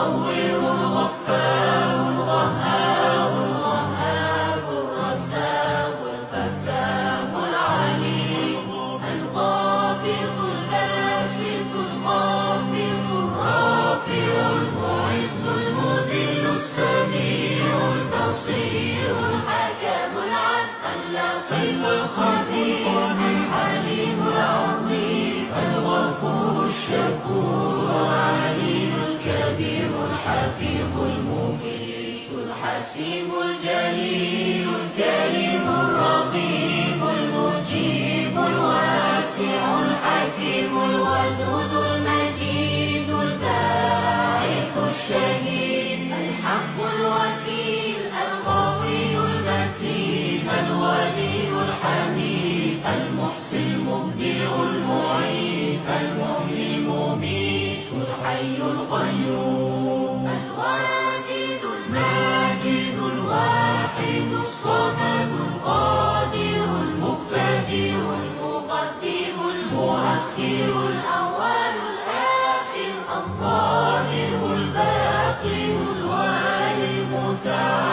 المصور الغفار القهار الوهاب الرزاق الفتاح العليم القابض الباسط الخافض الرافع المعز المذل السميع البصير الحكم العدل اللطيف الخبير الحليم العظيم الغفور الشكور العليم الكبير الحفيظ المقيت الحسيب الجليل الكريم الرقيب المجيب الواسع الحكيم الودود المجيد الباعث الشهيد الحق الوكيل القوي المتين الولي الحميد المحصي المبدع المعيد المحيي المميت الحي القيوم الواجد الماجد الواحد الصمد القادر المقتدر المقدم المؤخر الأول الآخر الظاهر الباطن الوالي المتعال